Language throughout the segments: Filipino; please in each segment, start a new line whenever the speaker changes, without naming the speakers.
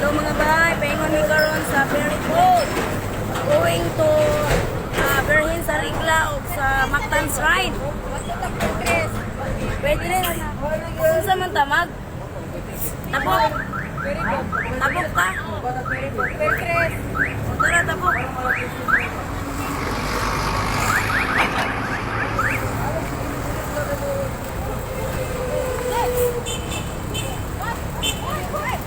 So mga bahay, paingon mi karon sa ferry boat. Going to Berhin sa Rigla o sa Mactan's Ride. Pwede rin. Kung sa man tamag. Tabok. Tabok ka. Tara, tabok.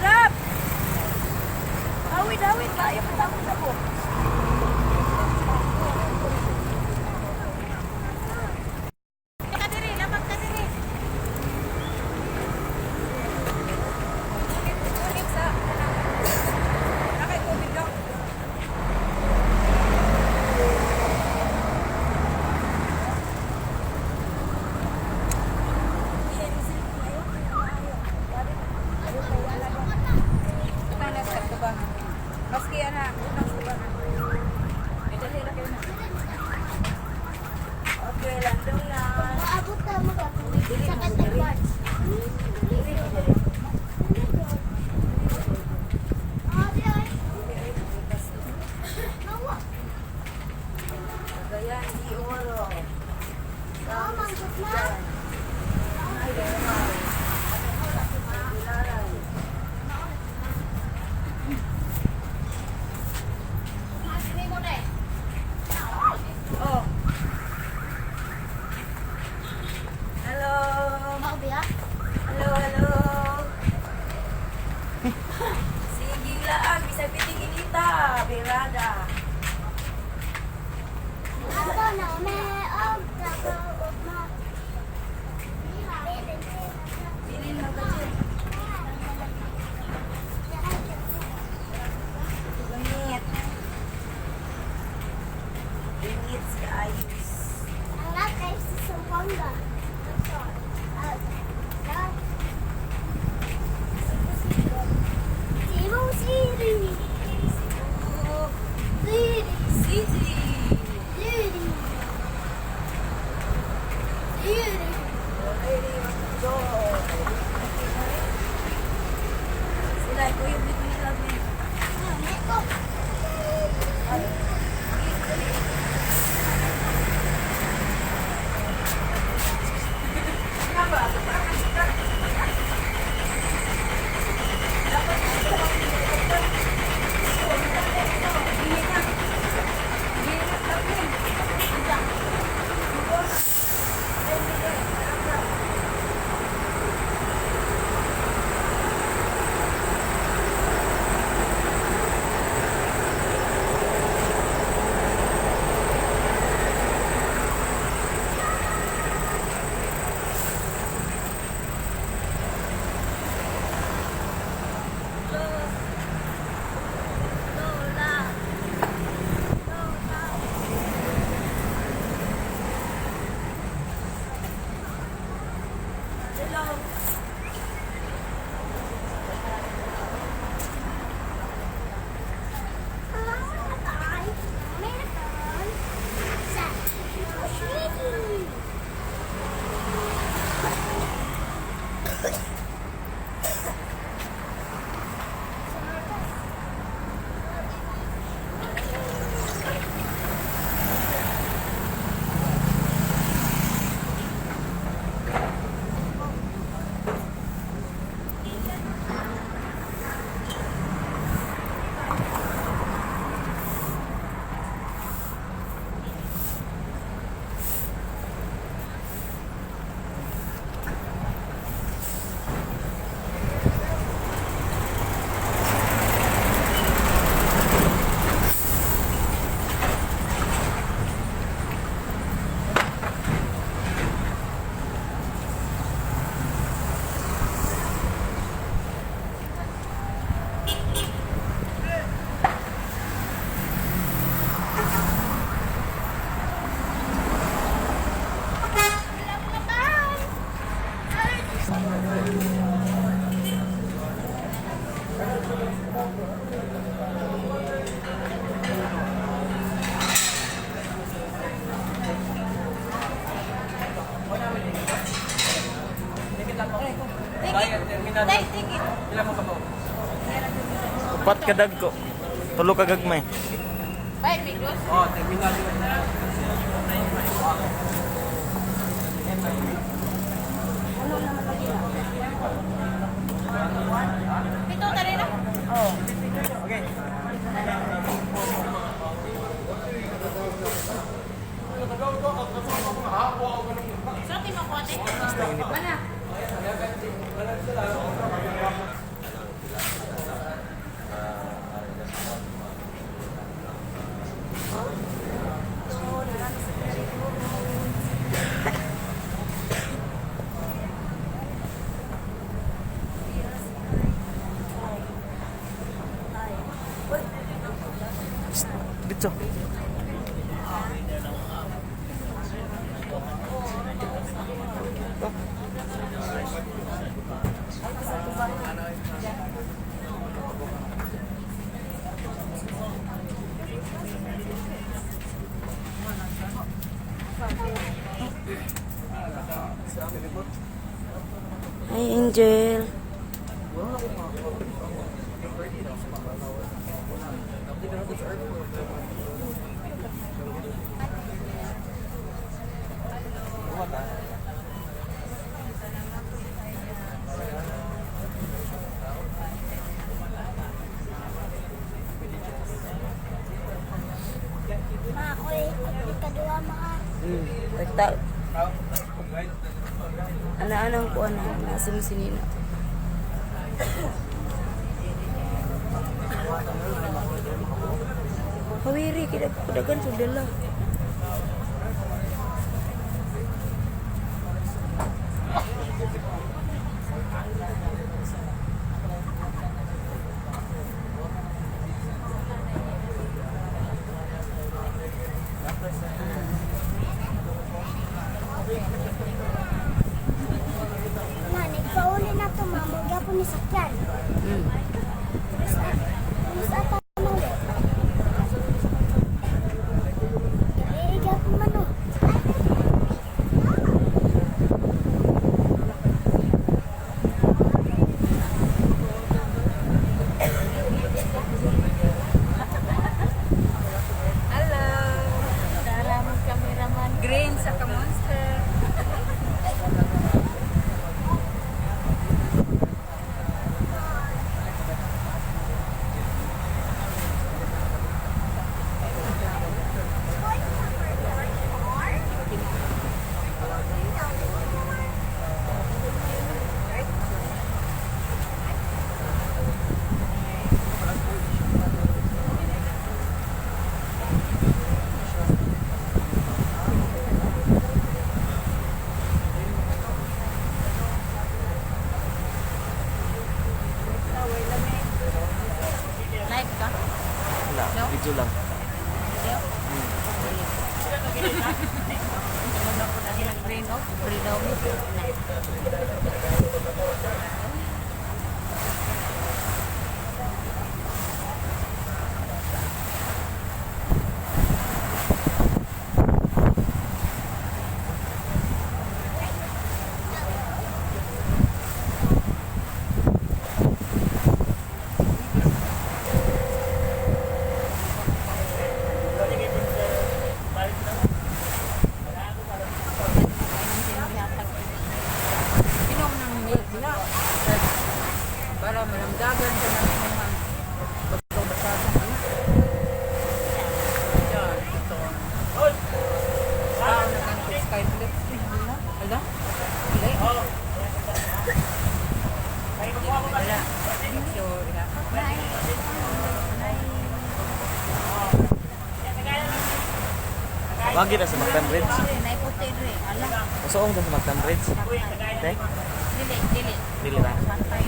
Drop! Awit, awit. Kaya pa tabok.
Maski yan ha.
Okay, landong na.
Maabot na mo ka. Sa katapat.
Gayaan, di oro. Oh. Hello. Hello, hello. Sige lang, bisa piting inita, berada. Bilin lang kasi. Gamit. Bingit sa ayos. Oh, Sisi. Ready, go. Sila, kuya, blit mo nila, Ben.
Bayad, terminal.
Take it.
Ilan mo ka po? Upat ka dagko. Tulo ka gagmay.
Bye, Migos.
Oh, terminal yun.
Pito tali na.
Oh. Okay.
So, tinukote. Mana?
Dito.
Hi, Angel.
Ma, ako kadua mga.
Basta. Ana-anang ko ano, nasa mo sinina. Hawiri, kidagan ko dala.
Ma, nagpauli na to, ma. Magyapon ni sakyan. Sa ata mo. Igapon man, no.
Hello. Salamat cameraman. Green sa ka-monster. Live ka?
Wala, video lang.
Green off. Green off. Inom ng milk na. Para malamdagan sa namin naman. Pagkabasagan ko na. Yan, ito. Saan na ang skyflip? Ala? Ala? Wala. Sure.
Wagi na sa Mactan Bridge.
Naiputi rin. Ala.
Usoong doon sa Mactan Bridge. Te?
Dili, dili.
Dili ra.
Pantay.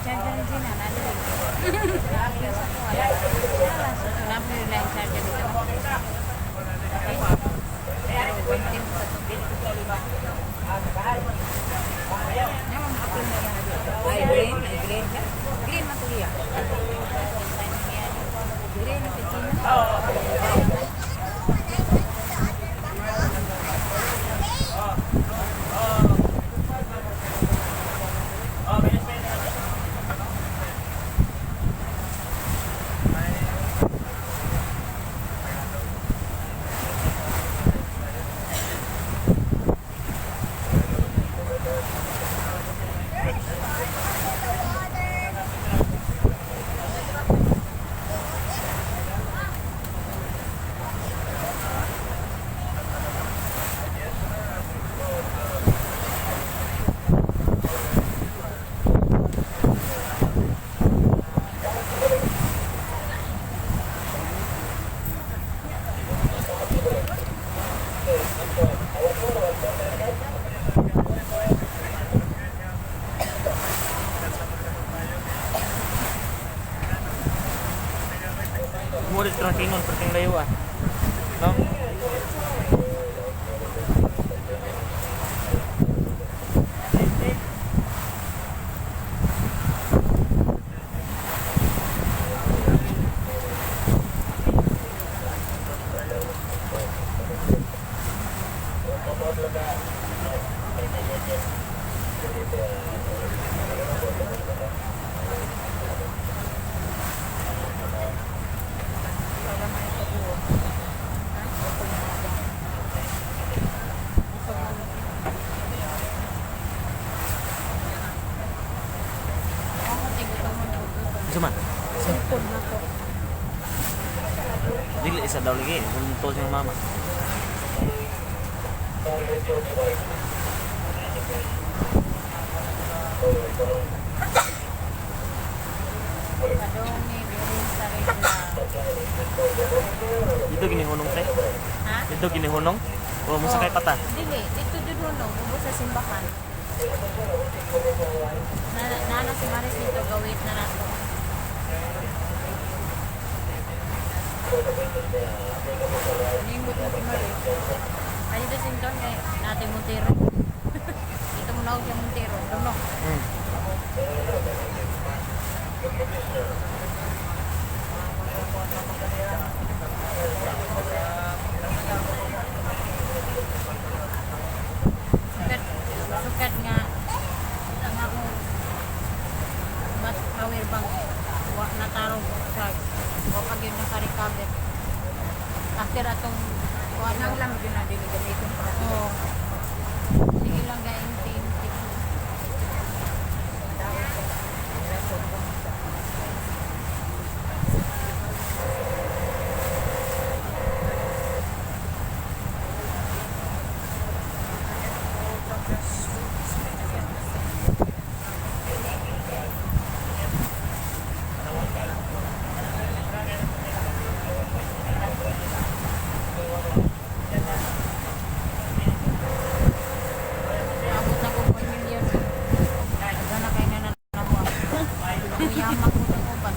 Charger din na. Nandun. Sinabi nila yung charger dito. Pero, 1 team sa tubig. Ay, green. Ay, green. Green matuliya. Green na pichina.
Okay.
Mo ulit trackingon, perting layo ah. No? Cuma
Sipon na ko.
dili isa daw lagi, unto siyang mama.
Kadong ni Berin sa regla.
Dito ginihunong pre.
Ha?
Dito ginihunong. O mo sakay pata.
Dili, dito jud hunong ubos sa simbahan. Nana si Maris dito gawit na nato. Nimot na si Maris. Ay dito sinton kay natin Montero. Dito mo na yung Montero. Dunok. Sukat nga ang ako mas aware bang wa natarong sa o pag yun naka-recover after atong kuha nang lang yun na dili gamitin pa oo sige lang gain team abot na ko 1 million aga na kay na nanawa yaman ko ng uban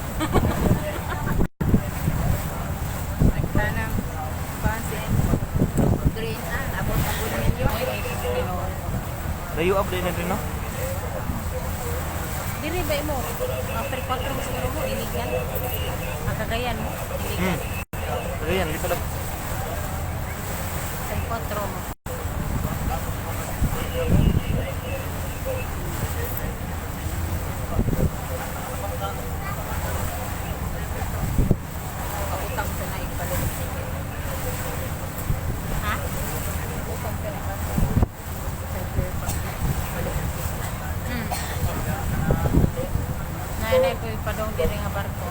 nagtanang pansin green abot na 1 million
Layo up din na rin, no?
diri ba mo after 4 mo siguro mo iligan makagayan mo iligan
Pero yan, dito lang.
sa 4 mo utang sa naik balik ha utang sa naik Nanay ko ipadong diri nga barko.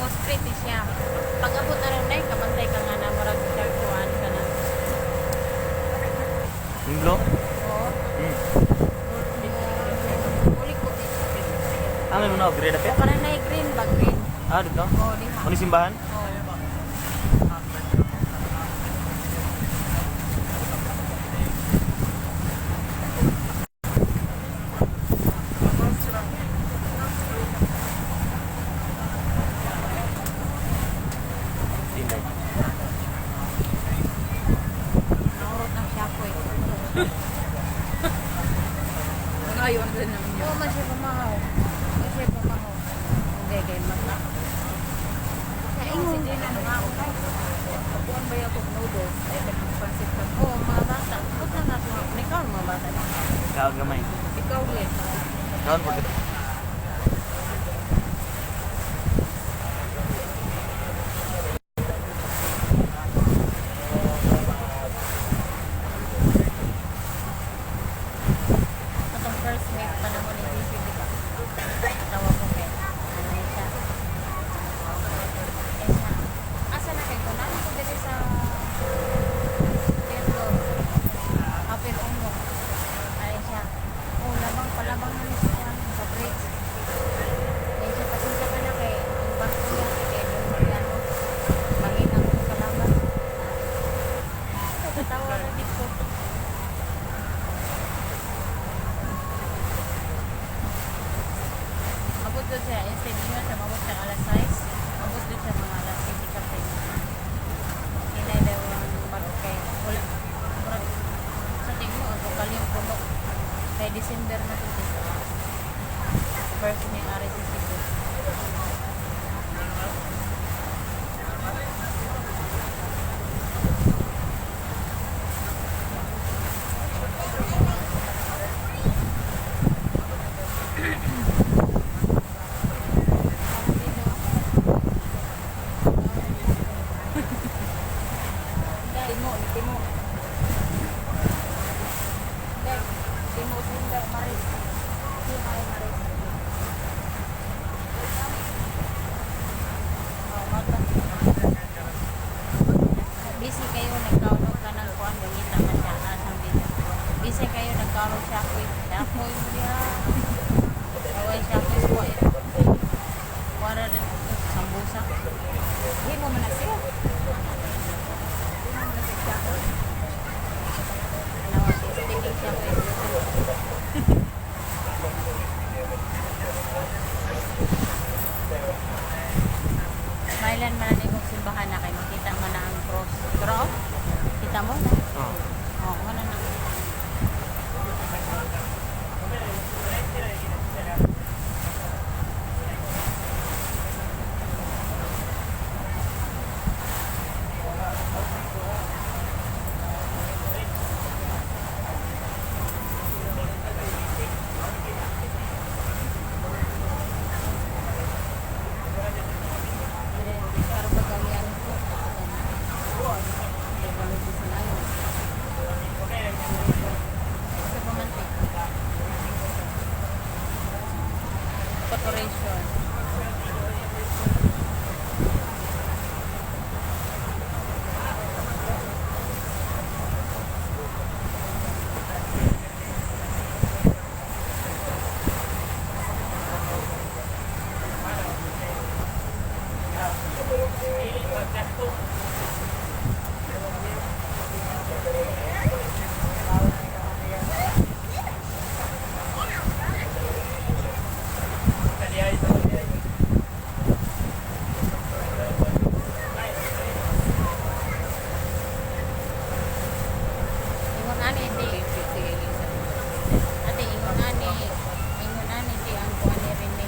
Most pretty siya. Pag abot na rin na, kabantay ka nga na marag chartuan ka na.
Hinglo?
Oo. Uli ko.
Ang ano na, grade up
O para na green ba green?
Ah, dito?
Oo, di ha.
Ano yung simbahan?
Oo.
Tinay.
Naurot ng siya ko eh.
Ngayon din naman yun.
Oo, man siya pumahaw. Man siya pumahaw. Okay, kay mata. Kaingon. Si Gina nung ako kay.
Kapuan ba yung noodles? Ay, nagpansit ka.
Oo, mga bata. Ba't na nato? Ikaw mga bata.
Kaon gamay.
Ikaw ulit.
Kaon po.
Atong first meet pa naman ni Rishi, di ba? Tawag ko kay. Ano siya? Eh siya. Asa na kayo? Nani ko dito sa Pedro. Apir Umo. Tawa na dito. Abot doon siya. Instead niya siya mabot siya alas 6. Abot doon siya mga alas 7 kape. Hinay daw ang bagkay. Wala. Murag, sa tingin mo, bukal yung puno. Kay December na ito. First ni Ari si Sibo.
Timo, timo. Dek, timo sinder Maris. Si Maris.
Oh, mata. Busy kayo, nagkaunod ka ng kuwan, gangita man siya, asang dito. Busy kayo, nagkaunod siya ko. Siyakoy mo niya. Away siyakoy ko eh. Wala rin sambusa.
Di mo man na siya. Di mo man na siya.
Nawag, speaking siya ko. Mailan man na kong simbahan na kayo, makita mo na ang cross. Cross? Kita mo na?
Oo.
Oo, wala na. Pero pag kami ano po, nagbalutin sa layo. Sa pamantik. Corporation. Ingon ani di. Ate ingon ani. Ingon ani di ang kuan ni Rene.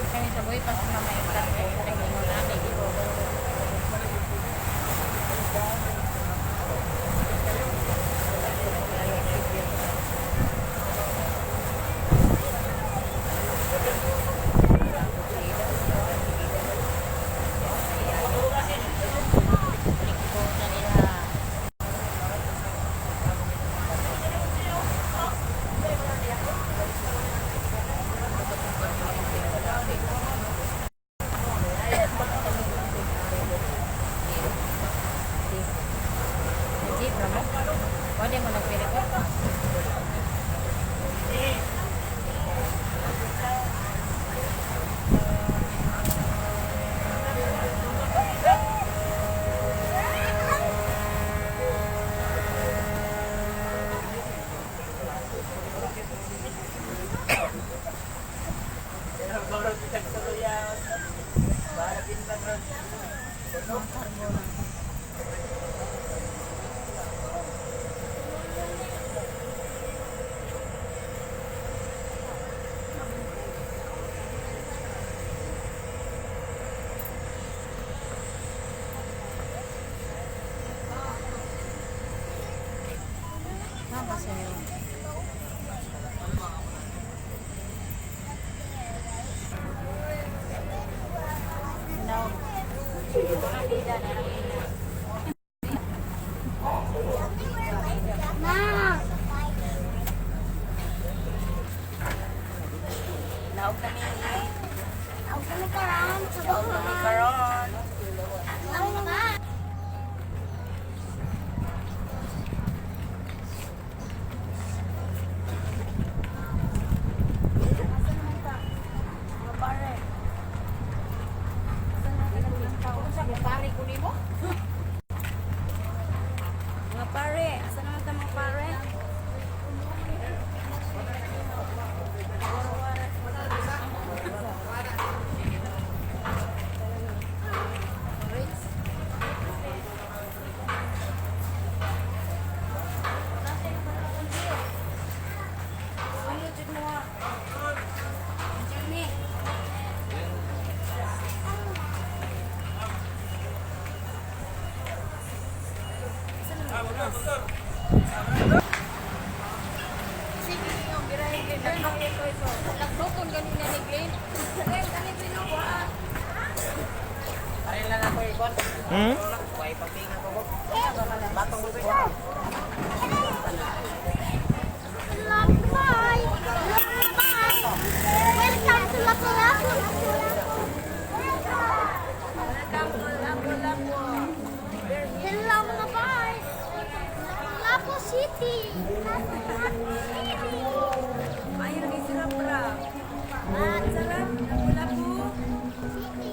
Kami sa buhay pas na may ikat ko. Ingon ani. Likpo na nila. Legit naman. Pwede mo nagpili ko. Tama sa'yo. No. Bida na lang ina.
Ma! City. City.
Ayun, lagi sarap ra.
Ah,
Sarap. Lapu-lapu.
City.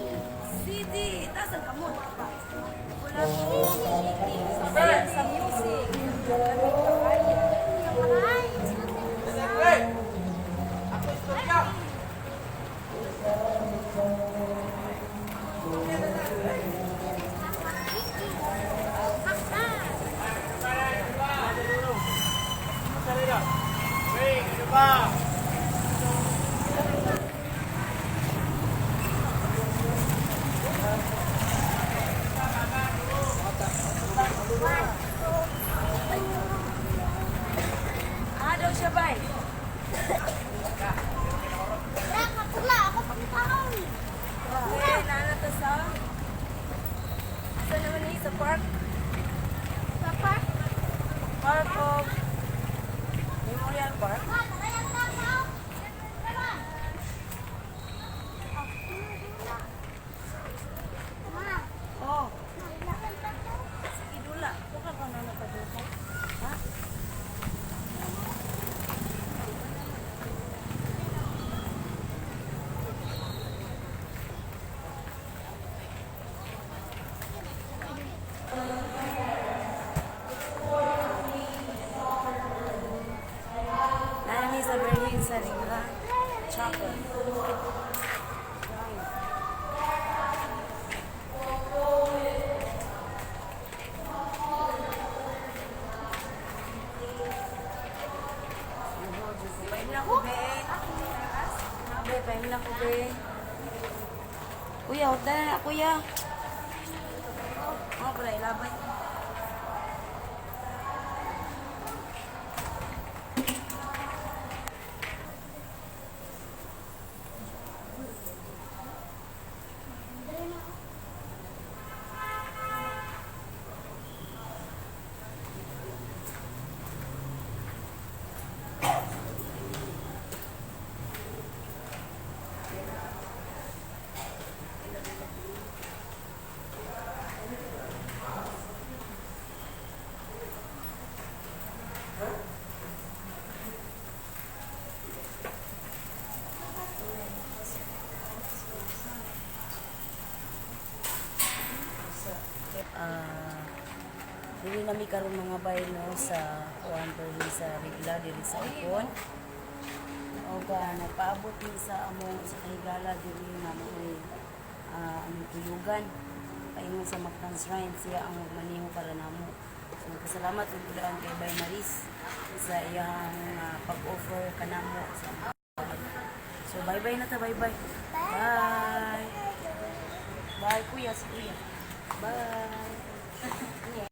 City. Taas ang kamot. Lapu-lapu. City. Ayan, sa music. Lamig ka kayo.
Ay,
Hey! Ako stop ka! Hey, ano ba?
Daw siya bay.
Wala ako pagkaon.
Okay, nana to sa... Asa naman ni sa park?
Papa.
Park of... Memorial Park? Oh, sige dula. Bukan ka na nagpadukan. Ha? Nani sa Berlin sa Ringa. Chapel. Pahin lang ko, be. Be, pahin lang ko, be. Kuya, huwag na, kuya. Mga pala, ilabay. Dili nami karon mga bay no sa kuan perli sa regla diri sa Ipon. O ga nagpaabot ni sa among sa kahigala diri nga may among tuyugan. Paingon sa Mactan Shrine siya ang magmaneho para namo. So pasalamat ug daan kay Bay Maris sa iyang pag-offer kanamo sa So bye-bye na ta, bye-bye. Bye. Bye kuya, si kuya. Bye.